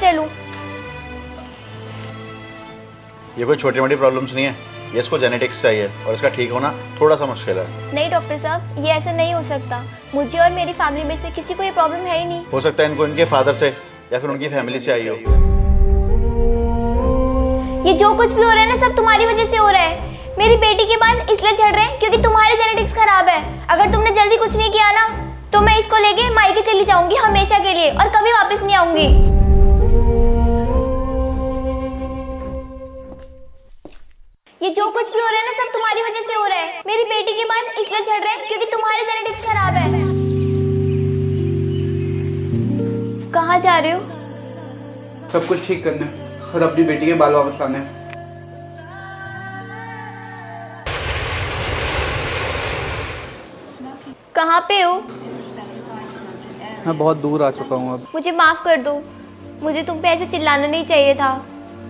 चलूं? ये कोई छोटी मोटी प्रॉब्लम्स नहीं है, ये इसको जेनेटिक्स चाहिए और इसका ठीक होना थोड़ा सा मुश्किल है। नहीं डॉक्टर साहब, ये ऐसा नहीं हो सकता। मुझे और मेरी फैमिली में से किसी को ये प्रॉब्लम है ही नहीं। हो सकता है इनको इनके फादर से या फिर उनकी फैमिली से आई हो। ये जो कुछ भी हो रहा है ना, सब तुम्हारी वजह से हो रहा है। मेरी बेटी के बाल इसलिए झड़ रहे हैं क्योंकि तुम्हारे जेनेटिक्स खराब है। अगर तुमने जल्दी कुछ नहीं किया ना, तो मैं इसको लेके मायके चली जाऊंगी हमेशा के लिए और कभी वापस नहीं आऊंगी। ये जो कुछ भी हो रहा है ना, सब तुम्हारी वजह से हो रहा है। मेरी बेटी के बाल इसलिए झड़ रहे हैं क्योंकि तुम्हारे जेनेटिक्स खराब है। कहाँ जा रहे हो? सब कुछ ठीक करना है और अपनी बेटी के बाल वापस लाने हैं। कहाँ पे हो? मैं बहुत दूर आ चुका हूँ अब। मुझे माफ कर दो, मुझे तुम पे ऐसे चिल्लाना नहीं चाहिए था।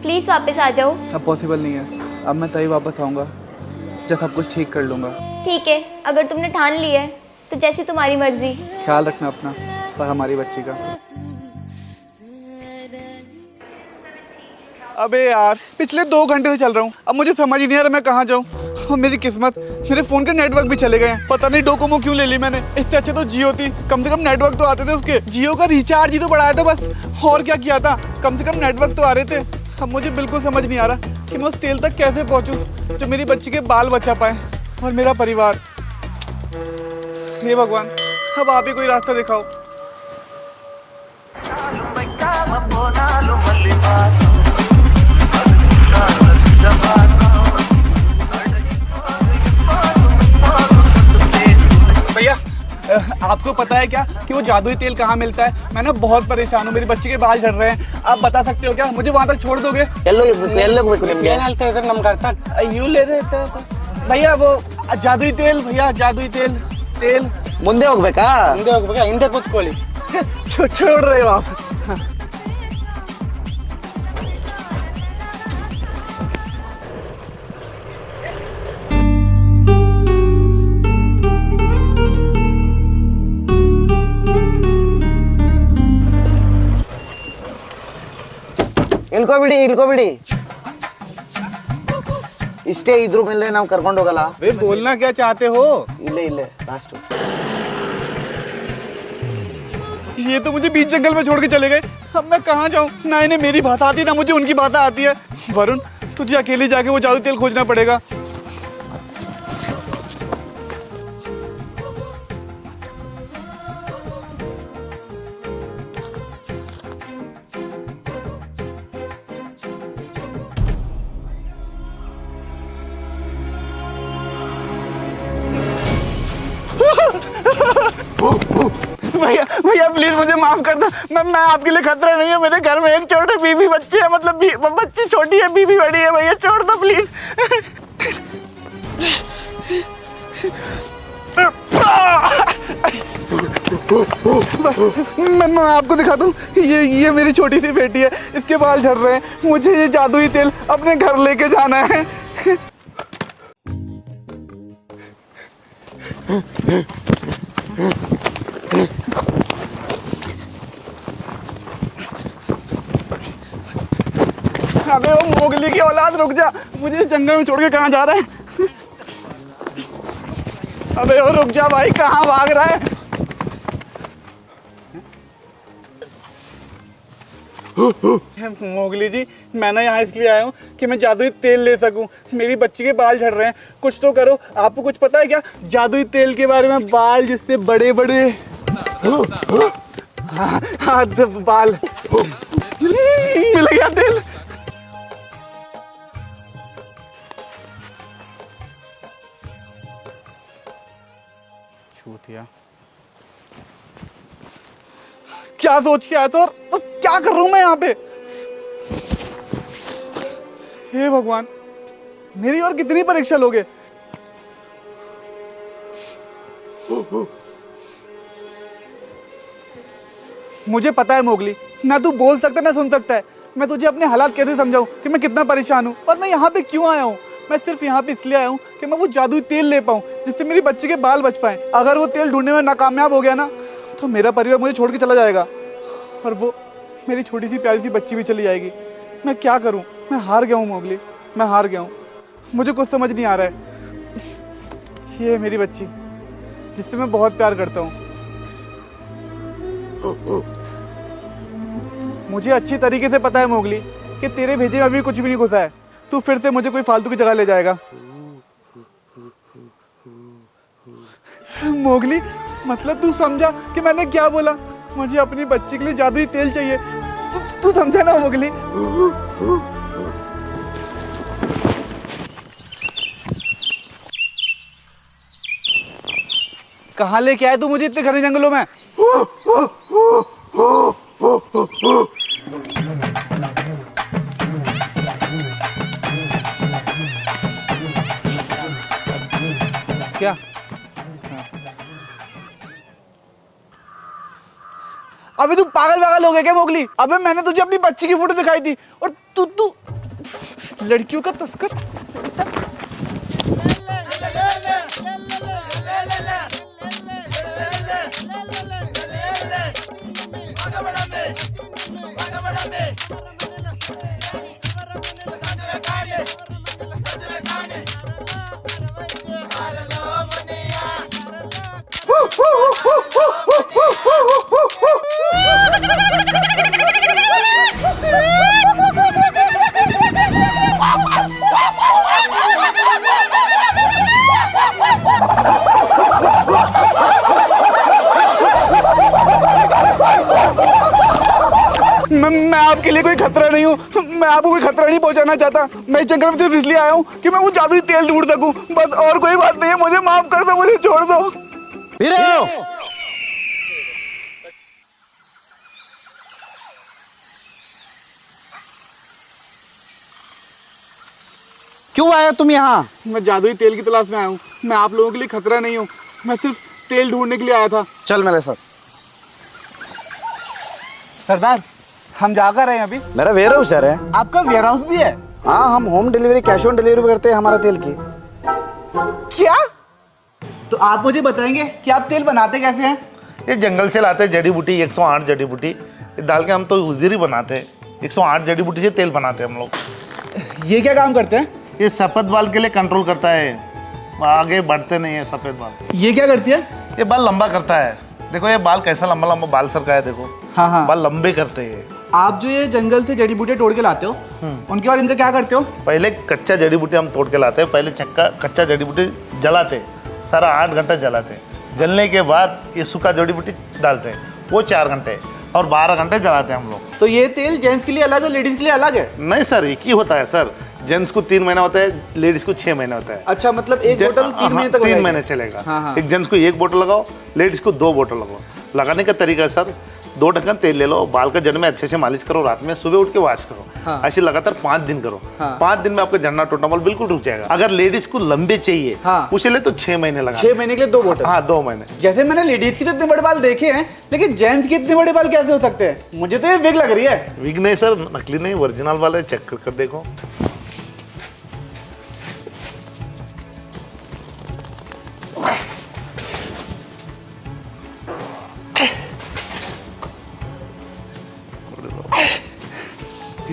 प्लीज वापस आ जाओ। अब पॉसिबल नहीं है। अब मैं तभी वापस आऊँगा जब सब कुछ ठीक कर लूँगा। ठीक है, अगर तुमने ठान लिया है तो जैसी तुम्हारी मर्जी। ख्याल रखना अपना और हमारी बच्ची का। अबे यार, पिछले 2 घंटे से चल रहा हूँ, अब मुझे समझ ही नहीं आ रहा मैं कहाँ जाऊँ। और मेरी किस्मत, मेरे फ़ोन के नेटवर्क भी चले गए हैं। पता नहीं डोकोमो क्यों ले ली मैंने, इससे अच्छे तो जियो थी, कम से कम नेटवर्क तो आते थे उसके। जियो का रिचार्ज ही तो बढ़ाया था बस, और क्या किया था, कम से कम नेटवर्क तो आ रहे थे। अब मुझे बिल्कुल समझ नहीं आ रहा कि मैं उस तेल तक कैसे पहुँचूँ जो मेरी बच्ची के बाल बचा पाए और मेरा परिवार। हे भगवान, अब आप ही कोई रास्ता दिखाओ। भैया, आपको पता है क्या कि वो जादुई तेल कहाँ मिलता है? मैं ना बहुत परेशान हूँ, मेरी बच्ची के बाल झड़ रहे हैं। आप बता सकते हो क्या? मुझे वहाँ तक छोड़ दोगे? यू ले रहे थे भैया वो जादुई तेल। भैया जादुई तेल ಮುಂದೆ ಹೋಗ್ಬೇಕಾ ಹಿಂದೆ ಕೂತ್ಕೊಳ್ಳಿ। छोड़ रहे हो आप? ಇಳ್ಕೊಬಿಡಿ ಇಷ್ಟೇ ಇದ್ರ ಮೇಲೆ ನಾವು ಕರ್ಕೊಂಡು ಹೋಗಲ್ಲ। बोलना क्या चाहते हो? ಇಲ್ಲೇ लास्ट। ये तो मुझे बीच जंगल में छोड़ के चले गए। अब मैं कहाँ जाऊँ? ना इन्हें मेरी भाषा आती, ना मुझे उनकी भाषा आती है। वरुण, तुझे अकेले जाके वो जादू तेल खोजना पड़ेगा। भैया प्लीज मुझे माफ कर दो। मैं आपके लिए खतरा नहीं है। मेरे घर में एक छोटे बीबी बच्ची है, मतलब बच्ची छोटी है, बीबी बड़ी है। भैया छोड़ दो प्लीज। मैं आपको दिखा दूं, ये मेरी छोटी सी बेटी है, इसके बाल झड़ रहे हैं। मुझे ये जादुई तेल अपने घर लेके जाना है। अबे वो मोगली की औलाद, रुक जा। मुझे इस जंगल में छोड़ के कहाँ जा रहा है? अबे वो रुक जा भाई, कहाँ भाग रहा है? मोगली जी, मैं ना यहाँ इसलिए आया हूँ कि मैं जादुई तेल ले सकूँ। मेरी बच्ची के बाल झड़ रहे हैं, कुछ तो करो। आपको कुछ पता है क्या जादुई तेल के बारे में? बाल जिससे बड़े बड़े बाल मिल गया तेल। छूतिया, क्या सोच के आया तो क्या कर रहा हूं मैं यहाँ पे? हे भगवान, मेरी और कितनी परीक्षा लोगे? मुझे पता है मोगली, ना तू बोल सकता ना सुन सकता है। मैं तुझे अपने हालात कैसे समझाऊं कि मैं कितना परेशान हूं और मैं यहाँ पे क्यों आया हूँ? मैं सिर्फ यहाँ पे इसलिए आया हूँ कि मैं वो जादुई तेल ले पाऊँ जिससे मेरी बच्ची के बाल बच पाए। अगर वो तेल ढूंढने में नाकामयाब हो गया ना, तो मेरा परिवार मुझे छोड़ के चला जाएगा और मेरी छोटी सी प्यारी सी बच्ची भी चली जाएगी। मैं क्या करूं? मैं हार गया हूं मोगली, मैं हार गया हूं। मुझे कुछ समझ नहीं आ रहा है। ये है मेरी बच्ची जिससे मैं बहुत प्यार करता हूं। मुझे अच्छी तरीके से पता है मोगली कि तेरे भेजे में अभी कुछ भी नहीं घुसा है। तू फिर से मुझे कोई फालतू की जगह ले जाएगा। मोगली, मतलब तू समझा कि मैंने क्या बोला? मुझे अपनी बच्ची के लिए जादुई तेल चाहिए। तू समझा ना मोगली? कहाँ लेके आए तू मुझे इतने घने जंगलों में? क्या? अबे तू पागल हो गया क्या मोगली? अबे मैंने तुझे अपनी बच्ची की फोटो दिखाई थी और तू लड़कियों का तस्कर। मैं आपके लिए कोई खतरा नहीं हूँ। मैं आपको कोई खतरा नहीं पहुँचाना चाहता। मैं इस जंगल में सिर्फ इसलिए आया हूँ कि मैं वो जादुई तेल ढूंढ सकूँ, बस। और कोई बात नहीं है। मुझे माफ कर दो, मुझे छोड़ दो। क्यों आया तुम यहाँ? मैं जादुई तेल की तलाश में आया हूँ। मैं आप लोगों के लिए खतरा नहीं हूँ। मैं सिर्फ तेल ढूंढने के लिए आया था। चल मेरे साथ। सरदार, हम जा कर रहे हैं अभी। मेरा वेयर हाउस है। आपका वेयर हाउस भी है? हाँ, हम home delivery, cash on delivery करते हैं हमारा तेल की। क्या? तो आप मुझे बताएंगे कि आप तेल बनाते कैसे हैं? ये जंगल से लाते हैं जड़ी बूटी, 108 जड़ी बूटी डाल के हम तो उधर ही बनाते हैं। 108 जड़ी बूटी से तेल बनाते हैं हम लोग। ये क्या काम करते हैं? ये सफ़ेद बाल के लिए कंट्रोल करता है, आगे बढ़ते नहीं है सफ़ेद बाल। ये क्या करती है? ये बाल लंबा करता है। देखो ये बाल कैसा लंबा लंबा बाल सर का है, देखो। हाँ। बाल लंबे करते हैं। आप जो ये जंगल से जड़ी बूटियाँ तोड़ के लाते हो, उनके बाद इनका क्या करते हो? पहले कच्चा जड़ी बूटी हम तोड़ के लाते हैं। पहले कच्चा जड़ी बूटी जलाते, सारा 8 घंटा जलाते। जलने के बाद ये सूखा जड़ी बूटी डालते हैं, वो 4 घंटे और 12 घंटे जलाते हैं हम लोग। तो ये तेल जेंट्स के लिए अलग है, लेडीज के लिए अलग है? नहीं सर, एक ही होता है सर। जेंट्स को 3 महीना होता है, लेडीज को 6 महीना होता है। अच्छा, मतलब एक बोतल 3 महीने तक 3 महीने चलेगा। हाँ। एक जेंट्स को 1 बोतल लगाओ, लेडीज को 2 बोतल लगाओ। लगाने का तरीका है सर, 2 ढक्कन तेल ले लो, बाल का जड़ में अच्छे से मालिश करो, रात में सुबह उठ के वॉश करो। हाँ। ऐसे लगातार 5 दिन करो। हाँ। 5 दिन में आपका झड़ना टूटना बाल बिल्कुल रुक जाएगा। अगर लेडीज को लंबे चाहिए, हाँ, उसे ले तो 6 महीने लगा। 6 महीने के लिए 2 बोतल? हाँ, 2 महीने। जैसे मैंने लेडीज के तो इतने बड़े बाल देखे हैं, लेकिन जेंट्स के इतने बड़े बाल कैसे हो सकते हैं? मुझे तो ये विग लग रही है। विग नहीं सर, नकली नहीं, ओरिजिनल वाला है, चेक कर देखो।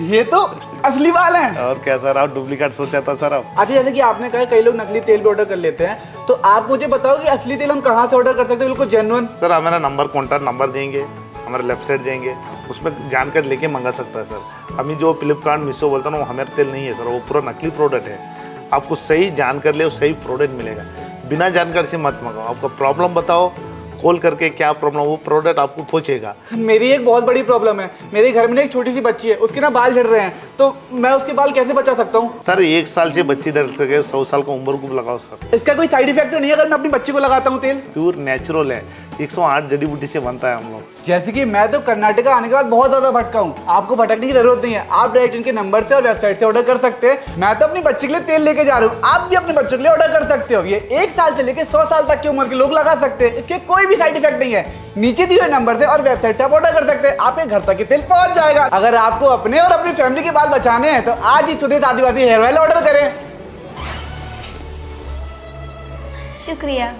ये तो असली बाल हैं। और क्या सर, आप डुप्लीकेट सोचा था सर आप? अच्छा, जैसे कि आपने कहा कई लोग नकली तेल भी ऑर्डर कर लेते हैं, तो आप मुझे बताओ कि असली तेल हम कहाँ से ऑर्डर कर सकते हैं, बिल्कुल जेन्युइन? सर हमारा नंबर, कॉन्टैक्ट नंबर देंगे, हमारे लेफ्ट साइड देंगे, उसमें जानकारी लेके मंगा सकता है सर। अभी जो फ्लिपकार्ट, मीशो बोलता है ना, वो हमारा तेल नहीं है सर, वो पूरा नकली प्रोडक्ट है। आपको सही जानकारी ले, सही प्रोडक्ट मिलेगा। बिना जानकारी से मत मंगाओ। आपका प्रॉब्लम बताओ, कॉल करके क्या प्रॉब्लम, वो प्रोडक्ट आपको पहुंचेगा। मेरी एक बहुत बड़ी प्रॉब्लम है। मेरे घर में एक छोटी सी बच्ची है, उसके ना बाल झड़ रहे हैं, तो मैं उसके बाल कैसे बचा सकता हूँ? सर 1 साल से बच्ची डर सके, 100 साल का उम्र को लगाओ सर। इसका कोई साइड इफेक्ट तो नहीं है अगर मैं अपनी बच्ची को लगाता हूँ तेल? प्योर नेचुरल है, 108 जड़ी बूटी से बनता है हम लोग। जैसे कि मैं तो कर्नाटका आने के बाद बहुत ज्यादा भटका हूँ। आपको भटकने की जरूरत नहीं है, आप डायरेक्ट इनके नंबर से और वेबसाइट से ऑर्डर कर सकते हैं। मैं तो अपनी बच्ची के लिए तेल लेके जा रहा हूँ, आप भी अपने बच्चों के लिए ऑर्डर कर सकते हो। ये 1 साल से लेकर 100 साल तक की उम्र के लोग लगा सकते हैं, इसके कोई भी साइड इफेक्ट नहीं है। नीचे दिए हुए नंबर से और वेबसाइट से आप ऑर्डर कर सकते हैं, आपके घर तक ये तेल पहुंच जाएगा। अगर आपको अपने और अपनी फैमिली के बाल बचाने हैं तो आज ही सुदेश आदिवासी हेयर ऑयल ऑर्डर करें। शुक्रिया।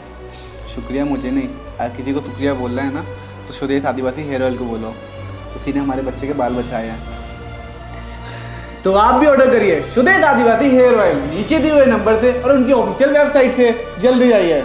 शुक्रिया मुझे नहीं, अगर किसी को शुक्रिया बोलना है ना तो सुदेश आदिवासी हेयर ऑयल को बोलो। उसी ने हमारे बच्चे के बाल बचाए हैं। तो आप भी ऑर्डर करिए शुद्धेद आदिवासी हेयर ऑयल नीचे दिए हुए नंबर से और उनकी ऑफिशियल वेबसाइट से। जल्दी जाइए।